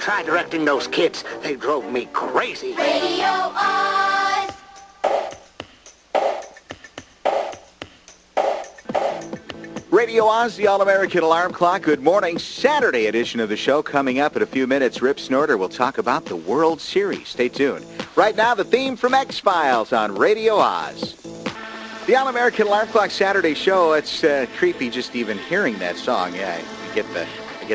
try directing those kids. They drove me crazy. Radio AAHS. Radio AAHS, the All-American Alarm Clock. Good morning. Saturday edition of the show coming up in a few minutes. Rip Snorter will talk about the World Series. Stay tuned. Right now, the theme from X-Files on Radio AAHS. The All-American Alarm Clock Saturday show. It's creepy just even hearing that song. Yeah, I get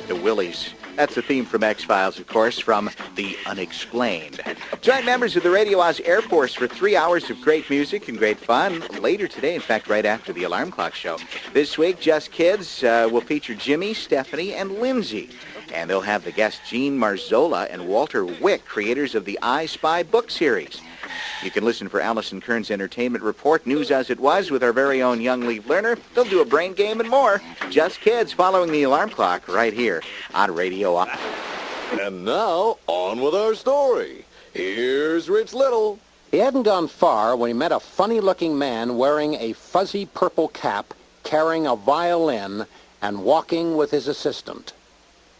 the willies. That's the theme from X-Files, of course, from The Unexplained. Join members of the Radio AAHS Air Force for 3 hours of great music and great fun later today, in fact, right after the Alarm Clock show. This week, Just Kids will feature Jimmy, Stephanie, and Lindsay. And they'll have the guests Gene Marzola and Walter Wick, creators of the I Spy book series. You can listen for Allison Kern's Entertainment Report, News as It Was with our very own Young Leaf Learner. They'll do a brain game and more. Just Kids following the Alarm Clock right here on Radio AAHS. And now, on with our story. Here's Rich Little. He hadn't gone far when he met a funny-looking man wearing a fuzzy purple cap, carrying a violin, and walking with his assistant.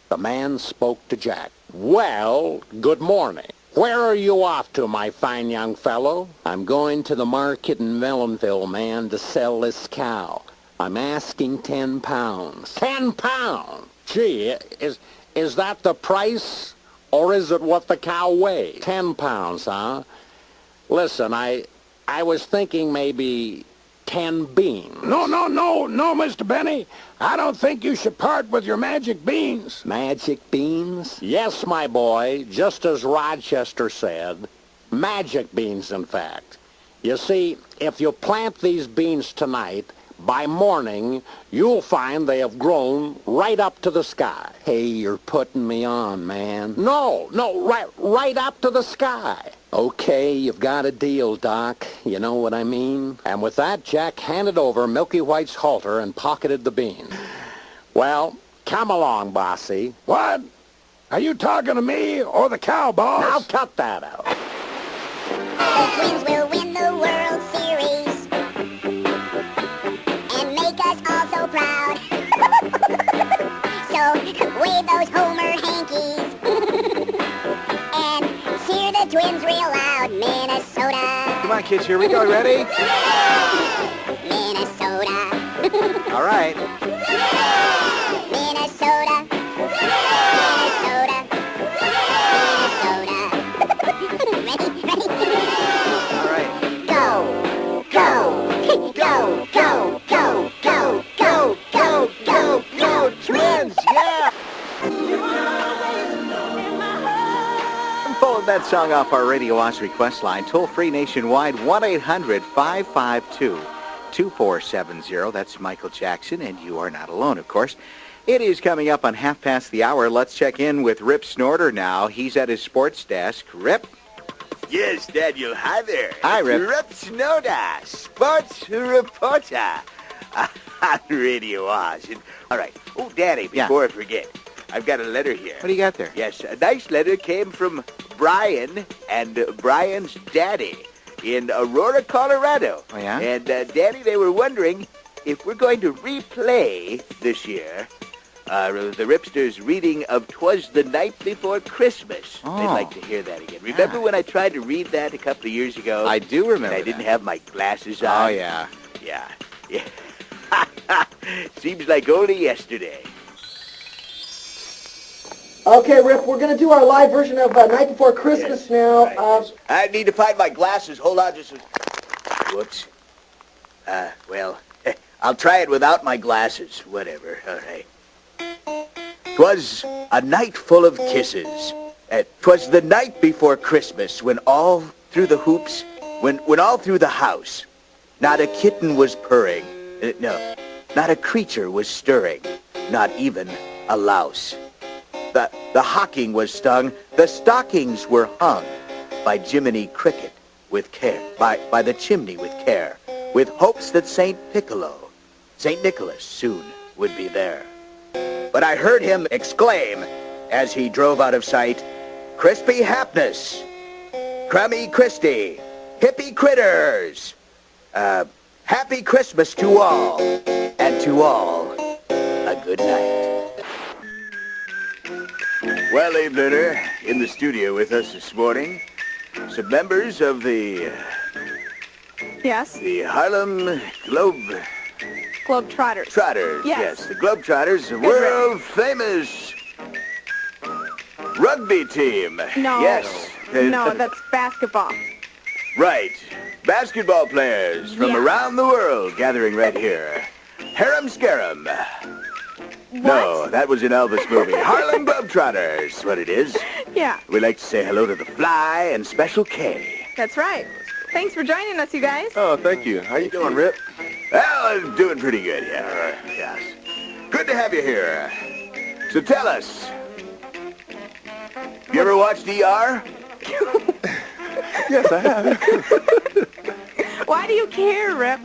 The man spoke to Jack. "Well, good morning. Where are you off to, my fine young fellow?" "I'm going to the market in Mellonville, man, to sell this cow. I'm asking 10 pounds. 10 pounds? Gee, is that the price, or is it what the cow weighs? 10 pounds, huh? Listen, I was thinking maybe 10 beans." No, Mr. Benny. I don't think you should part with your magic beans. Magic beans? Yes, my boy, just as Rochester said. Magic beans, in fact. You see, if you plant these beans tonight, by morning, you'll find they have grown right up to the sky. Hey, you're putting me on, man. No, right up to the sky. Okay, you've got a deal, Doc. You know what I mean? And with that, Jack handed over Milky White's halter and pocketed the bean. Well, come along, bossy. What? Are you talking to me or the cow, boss? Now cut that out. The Twins will win the World Series and make us all so proud. So wave those Homer hankies and cheer the Twins real loud, Minnesota. Come on, kids, here we go. Ready? Minnesota. All right. Minnesota. Minnesota. Minnesota. Ready? All right. Go. Go. Go. Go. Go. Go. Go. Go. Go. Go. Twins, yeah! Pull that song off our Radio AAHS request line. Toll-free nationwide, 1-800-552-2470. That's Michael Jackson, and you are not alone, of course. It is coming up on half past the hour. Let's check in with Rip Snorter now. He's at his sports desk. Rip? Yes, Daniel. Hi there. Hi, Rip. Rip Snorter, sports reporter on Radio AAHS. All right. Oh, Danny, before I forget, I've got a letter here. What do you got there? Yes, a nice letter came from Brian and Brian's daddy in Aurora, Colorado. Oh, yeah? And, Danny, they were wondering if we're going to replay this year the Ripsters' reading of 'Twas the Night Before Christmas. Oh. They'd like to hear that again. Remember when I tried to read that a couple of years ago? I do remember And I didn't that. have my glasses on. Oh, yeah. Yeah. Seems like only yesterday. Okay, Rip, we're going to do our live version of Night Before Christmas now. Right. I need to find my glasses. Hold on just a... Whoops. Well, I'll try it without my glasses. Whatever. All right. 'Twas a night full of kisses. 'Twas the night before Christmas when all through the hoops, when all through the house, not a kitten was purring. No, not a creature was stirring. Not even a louse. The hocking was stung, the stockings were hung by Jiminy Cricket with care, by the chimney with care, with hopes that St. Nicholas soon would be there. But I heard him exclaim as he drove out of sight, "Crispy Hapness, Crummy Christy, Hippie Critters, Happy Christmas to all, and to all, a good night." Well, Abe Leonard, in the studio with us this morning, some members of the Yes. Harlem Globetrotters. Trotters. Yes. The Globetrotters, the world-famous rugby team. No. Yes. No, that's basketball. Right. Basketball players from Yeah. around the world gathering right here. Harem Scarum. No, that was an Elvis movie. Harlem Globetrotters, what it is. Yeah, We like to say hello to the Fly and Special K. that's right. Thanks for joining us, you guys. Oh, thank you. How you doing, Rip? Well, I'm doing pretty good, yeah. Yes. Good to have you here. So tell us, you ever watched ER? Yes, I have. Why do you care, Rip?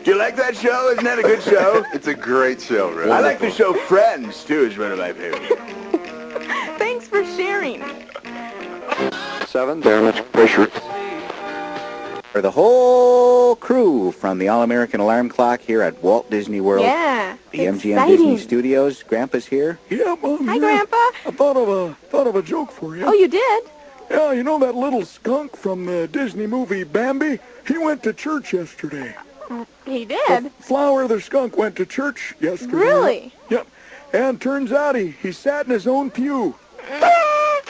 Do you like that show? Isn't that a good show? It's a great show, Rip. I like the show Friends, too, is one of my favorites. Thanks for sharing. 7, there, let's pressure. For the whole crew from the All-American Alarm Clock here at Walt Disney World. Yeah, The MGM exciting. Disney Studios. Grandpa's here. Yeah, Mom. Hi, yeah. Grandpa. I thought of a joke for you. Oh, you did? Yeah, you know that little skunk from the Disney movie Bambi? He went to church yesterday. He did? Flower the skunk went to church yesterday. Really? Yep. And turns out he sat in his own pew.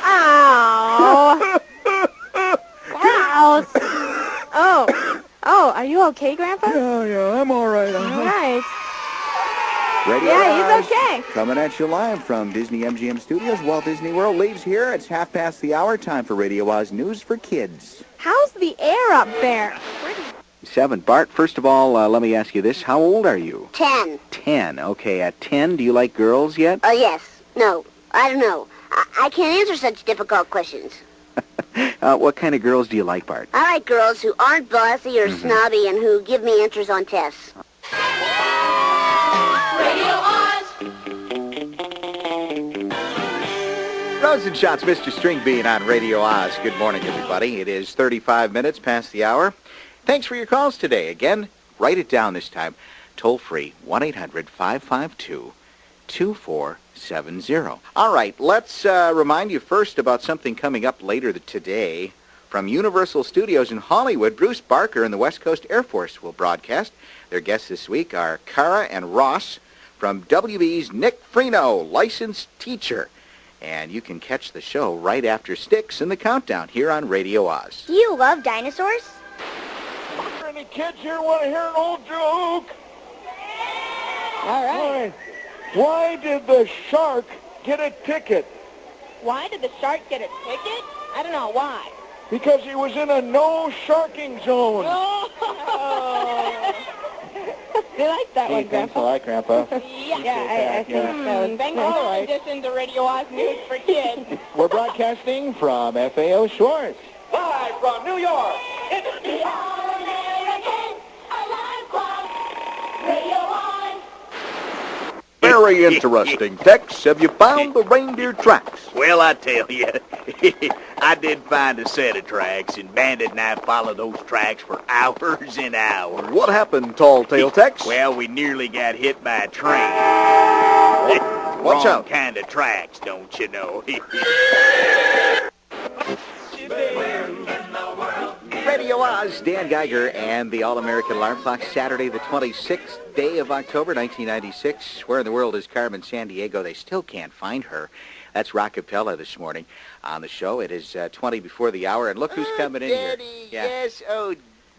Oh. Gross. Oh, are you okay, Grandpa? Yeah, I'm all right. All right. Radio Yeah, he's AAHS okay. Coming at you live from Disney MGM Studios. Walt Disney World leaves here. It's 1:30. Time for Radio AAHS News for Kids. How's the air up there? 7. Bart, first of all, let me ask you this. How old are you? 10. 10. Okay, at 10, do you like girls yet? Oh, yes. No. I don't know. I can't answer such difficult questions. What kind of girls do you like, Bart? I like girls who aren't bossy or snobby and who give me answers on tests. Rose and Shots, Mr. String Bean on Radio AAHS. Good morning, everybody. It is 35 minutes past the hour. Thanks for your calls today. Again, write it down this time. Toll free, 1-800-552-2470. All right, let's remind you first about something coming up later today. From Universal Studios in Hollywood, Bruce Barker and the West Coast Air Force will broadcast. Their guests this week are Cara and Ross from WB's Nick Freno, licensed teacher. And you can catch the show right after Sticks in the Countdown here on Radio AAHS. Do you love dinosaurs? Any kids here want to hear an old joke? All right. Why did the shark get a ticket? Why did the shark get a ticket? I don't know. Why? Because he was in a no-sharking zone. Oh. You like that one, Grandpa? lot, Grandpa. Yeah, I think so. Thanks for the addition to Radio AAHS News for Kids. We're broadcasting from FAO Schwartz. Live from New York, it's The All-American Alarm Clock. Radio on. Very interesting. Tex, have you found the reindeer tracks? Well, I tell you, I did find a set of tracks, and Bandit and I followed those tracks for hours and hours. What happened, Tall Tale Tex? Well, we nearly got hit by a train. Watch Wrong out. kind of tracks, don't you know? Radio AAHS, Dan Geiger, and the All-American Alarm Clock, Saturday, the 26th day of October, 1996. Where in the world is Carmen Sandiego? They still can't find her. That's Rockapella this morning on the show. It is 20 before the hour, and look who's coming in here. Yes,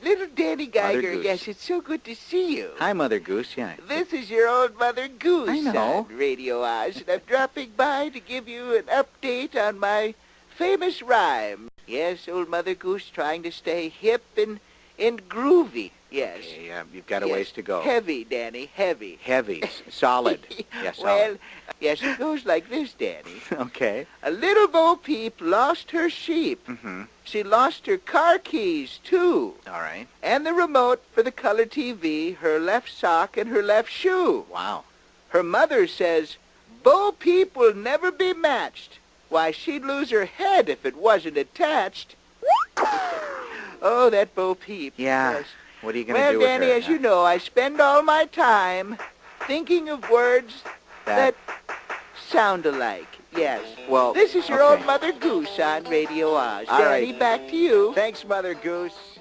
little Danny Mother Geiger, Goose. yes, it's so good to see you. Hi, Mother Goose. Yeah. This is your old Mother Goose I know. on Radio AAHS, and I'm dropping by to give you an update on my famous rhyme. Yes, old Mother Goose trying to stay hip and groovy. Yes. Okay, you've got a Yes. ways to go. Heavy, Danny, heavy. Heavy. Solid. Yeah, Well, solid. yes, it goes like this, Danny. Okay. A little Bo Peep lost her sheep. Mm-hmm. She lost her car keys, too. All right. And the remote for the color TV, her left sock, and her left shoe. Wow. Her mother says, Bo Peep will never be matched. Why, she'd lose her head if it wasn't attached. Oh, that Bo Peep. Yeah. Yes. What are you going to Well, do with Danny, her? as you know, I spend all my time thinking of words that sound alike. Yes. Well, This is your okay. old Mother Goose on Radio Oz. All right. Danny, back to you. Thanks, Mother Goose.